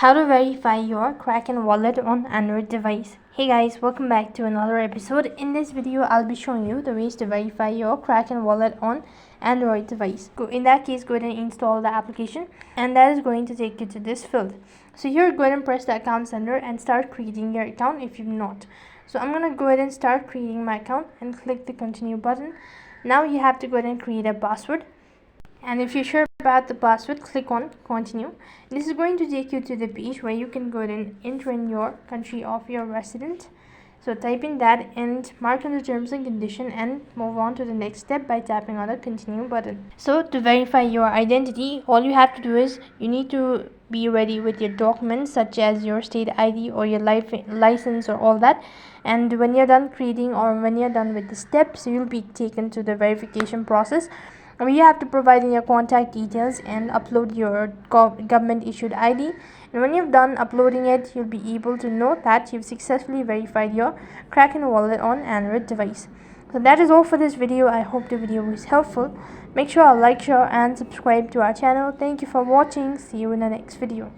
How to verify your Kraken wallet on Android device. Hey guys, welcome back to another episode. In this video, I'll be showing you the ways to verify your Kraken wallet on Android device. In that case, go ahead and install the application, and that is going to take you to this field. So here, go ahead and press the account center and start creating your account if you've not. So I'm gonna go ahead and start creating my account and click the continue button. Now you have to go ahead and create a password. And if you're sure about the password, click on continue. This is going to take you to the page where you can go ahead and enter in your country of your resident. So type in that and mark on the terms and condition and move on to the next step by tapping on the continue button. So to verify your identity, all you have to do is you need to be ready with your documents such as your state ID or your license or all that. And when you're done creating or when you're done with the steps, you'll be taken to the verification process. You have to provide in your contact details and upload your government issued ID. And when you've done uploading it, you'll be able to know that you've successfully verified your Kraken wallet on Android device. So that is all for this video. I hope the video was helpful. Make sure to like, share and subscribe to our channel. Thank you for watching. See you in the next video.